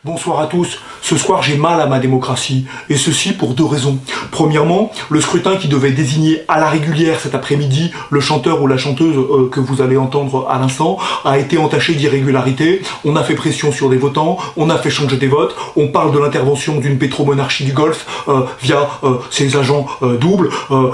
Bonsoir à tous. Ce soir, j'ai mal à ma démocratie. Et ceci pour deux raisons. Premièrement, le scrutin qui devait désigner à la régulière cet après-midi le chanteur ou la chanteuse que vous allez entendre à l'instant a été entaché d'irrégularités. On a fait pression sur des votants, on a fait changer des votes, on parle de l'intervention d'une pétromonarchie du Golfe via ses agents doubles.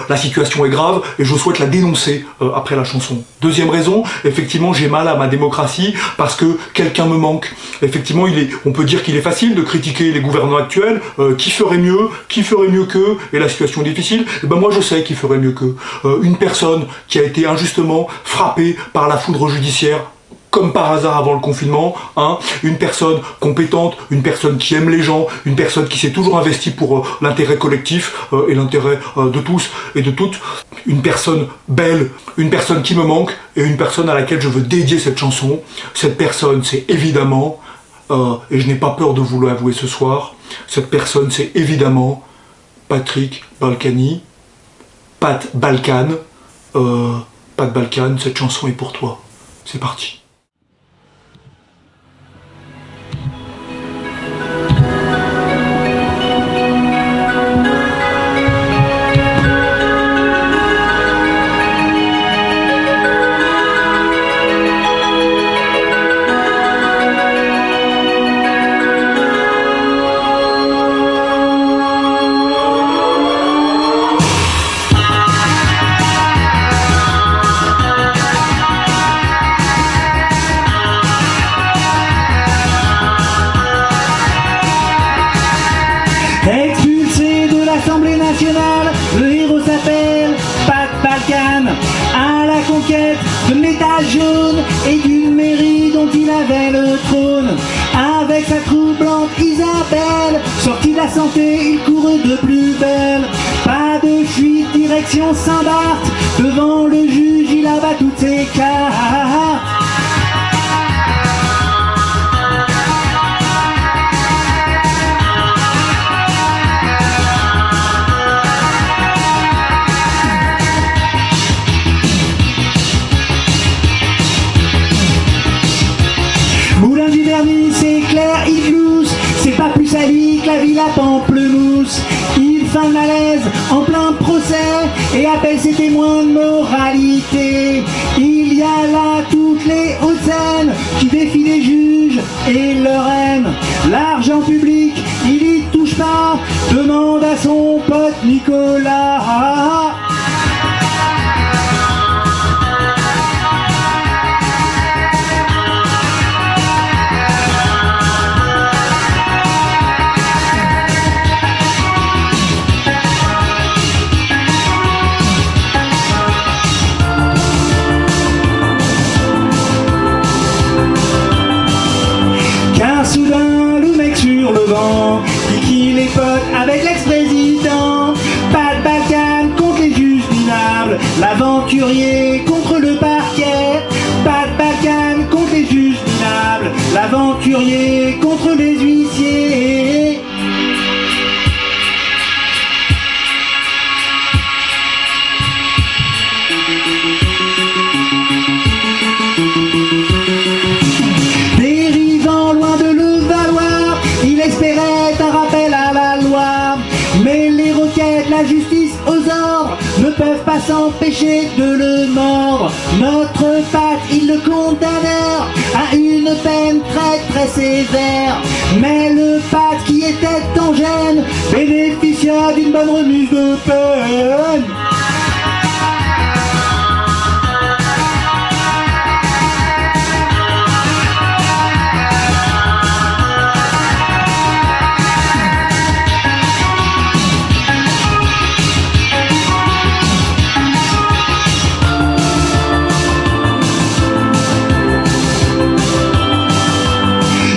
La situation est grave et je souhaite la dénoncer après la chanson. Deuxième raison, effectivement, j'ai mal à ma démocratie parce que quelqu'un me manque. Effectivement, on peut dire qu'il est facile de critiquer les gouvernants actuels, qui ferait mieux qu'eux, et la situation est difficile. Et ben moi je sais qui ferait mieux qu'eux. Une personne qui a été injustement frappée par la foudre judiciaire, comme par hasard avant le confinement, une personne compétente, une personne qui aime les gens, une personne qui s'est toujours investie pour l'intérêt collectif et l'intérêt de tous et de toutes, une personne belle, une personne qui me manque et une personne à laquelle je veux dédier cette chanson. Cette personne, c'est évidemment, et je n'ai pas peur de vous l'avouer ce soir, cette personne, c'est évidemment Patrick Balkany, Pat Balkan. Pat Balkan, cette chanson est pour toi. C'est parti. Expulsé de l'Assemblée nationale, le héros s'appelle Pat Balkan. À la conquête de métal jaune et d'une mairie dont il avait le trône. Avec sa troublante Isabelle, sorti de la santé, il court de plus belle. Pas de fuite, direction Saint-Barth. Devant le juge, il abat toutes ses cartes. Moulin du vernis, c'est clair, il glousse. C'est pas plus sali que la villa Pamplemousse. Il feint le malaise en plein procès et appelle ses témoins de moralité. Il y a là toutes les hautes scènes qui défient les juges et leur haine. L'argent public, il y touche pas, demande à son pote Nicolas. Soudain, le mec sur le banc dit qu'il est pote avec l'ex-président. Pat Balkan contre les juges minables, l'aventurier contre le parquet. Pat Balkan contre les juges minables, l'aventurier contre les huissiers. La justice aux ordres ne peuvent pas s'empêcher de le mordre. Notre Pat, ils le condamnèrent à une peine très très sévère. Mais le Pat qui était en gêne bénéficia d'une bonne remise de peine.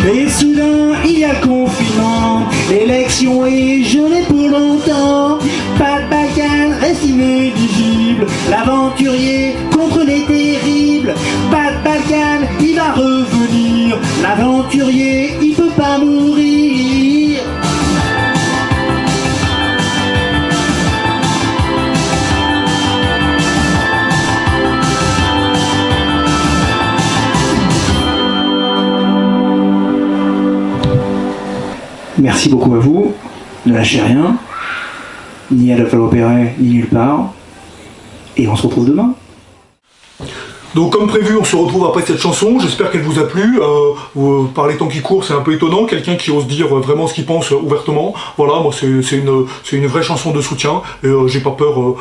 Et soudain, il y a le confinement, l'élection est gelée pour longtemps. Pat Balkan reste inéligible, l'aventurier contre les terribles. Pat Balkan, il va revenir, l'aventurier, il peut pas mourir. Merci beaucoup à vous. Ne lâchez rien, ni à la Opéré, ni nulle part. Et on se retrouve demain. Donc comme prévu, on se retrouve après cette chanson, j'espère qu'elle vous a plu. Par les temps qui courent, c'est un peu étonnant, quelqu'un qui ose dire vraiment ce qu'il pense ouvertement. Voilà, moi c'est une vraie chanson de soutien, et j'ai pas peur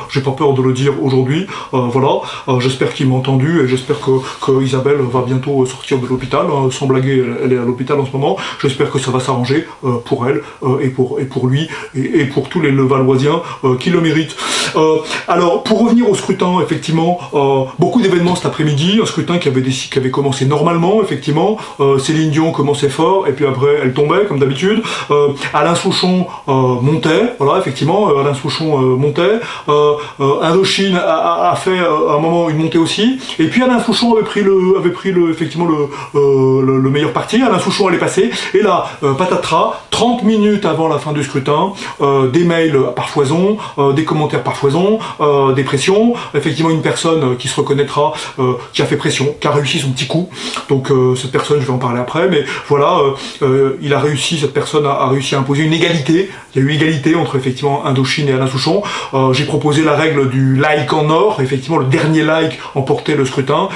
de le dire aujourd'hui. Voilà, j'espère qu'il m'a entendu, et j'espère que Isabelle va bientôt sortir de l'hôpital. Sans blaguer, elle est à l'hôpital en ce moment. J'espère que ça va s'arranger pour elle, et pour lui, et pour tous les Levalloisiens qui le méritent. Alors, pour revenir au scrutin, effectivement, beaucoup d'événements cet après-midi, un scrutin qui avait commencé normalement, effectivement. Céline Dion commençait fort, et puis après elle tombait, comme d'habitude. Alain Souchon montait, voilà, effectivement, Alain Souchon montait. Indochine a fait à un moment une montée aussi, et puis Alain Souchon avait pris effectivement le meilleur parti. Alain Souchon allait passer, et là, patatras, 30 minutes avant la fin du scrutin, des mails par foison, des commentaires par foison, des pressions, effectivement une personne qui se reconnaîtra, qui a fait pression, qui a réussi son petit coup. Donc cette personne, je vais en parler après, mais voilà, cette personne a réussi à imposer une égalité. Il y a eu égalité entre effectivement Indochine et Alain Souchon. J'ai proposé la règle du like en or. Effectivement, le dernier like emportait le scrutin.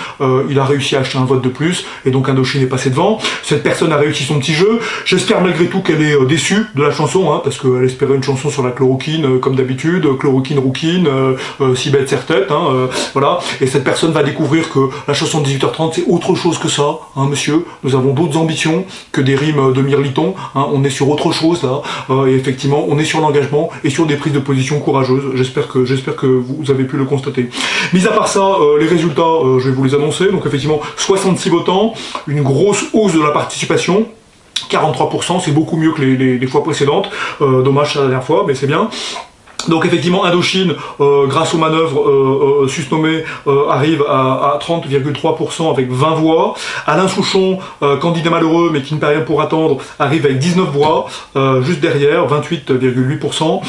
Il a réussi à acheter un vote de plus, et donc Indochine est passé devant. Cette personne a réussi son petit jeu. J'espère malgré tout qu'elle est déçue de la chanson, hein, parce qu'elle espérait une chanson sur la chloroquine, comme d'habitude, chloroquine rouquine, si bête serre-tête, hein, voilà. Et cette personne va découvrir que la chanson de 18h30 c'est autre chose que ça, hein, monsieur. Nous avons d'autres ambitions que des rimes de Mirliton, hein. On est sur autre chose là, et effectivement on est sur l'engagement et sur des prises de position courageuses. J'espère que vous avez pu le constater. Mis à part ça, les résultats, je vais vous les annoncer. Donc effectivement 66 votants, une grosse hausse de la participation. 43%, c'est beaucoup mieux que les fois précédentes. Dommage la dernière fois, mais c'est bien. Donc effectivement, Indochine, grâce aux manœuvres susnommées, arrive à 30,3% avec 20 voix. Alain Souchon, candidat malheureux, mais qui ne perd rien pour attendre, arrive avec 19 voix, juste derrière, 28,8%.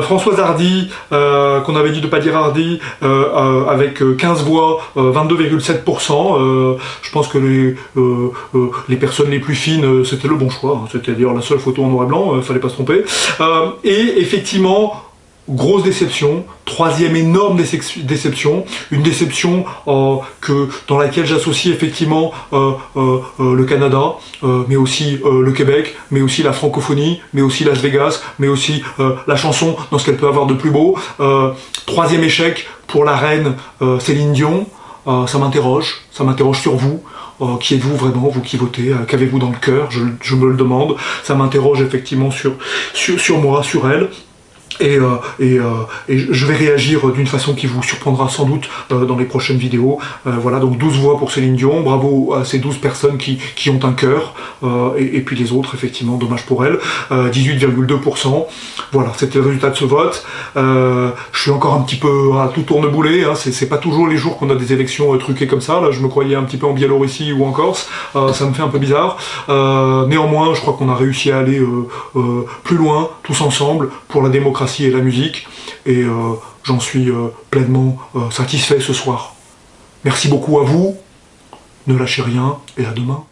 Françoise Hardy, qu'on avait dit de pas dire Hardy, avec 15 voix, 22,7%. Je pense que les personnes les plus fines, c'était le bon choix. Hein. C'était d'ailleurs la seule photo en noir et blanc, fallait pas se tromper. Et effectivement, grosse déception, troisième énorme déception, une déception dans laquelle j'associe effectivement le Canada, mais aussi le Québec, mais aussi la francophonie, mais aussi Las Vegas, mais aussi la chanson dans ce qu'elle peut avoir de plus beau. Troisième échec pour la reine Céline Dion. Ça m'interroge sur vous. Qui êtes-vous vraiment, vous qui votez, qu'avez-vous dans le cœur, je me le demande. Ça m'interroge effectivement sur moi, sur elle. Et je vais réagir d'une façon qui vous surprendra sans doute dans les prochaines vidéos. Voilà, donc 12 voix pour Céline Dion, bravo à ces 12 personnes qui ont un cœur, et puis les autres, effectivement, dommage pour elles, 18,2%. Voilà, c'était le résultat de ce vote. Je suis encore un petit peu à tout tourneboulet, hein, c'est pas toujours les jours qu'on a des élections truquées comme ça. Là, je me croyais un petit peu en Biélorussie ou en Corse, ça me fait un peu bizarre. Néanmoins, je crois qu'on a réussi à aller plus loin, tous ensemble, pour la démocratie et la musique, et j'en suis pleinement satisfait ce soir. Merci beaucoup à vous, ne lâchez rien, et à demain.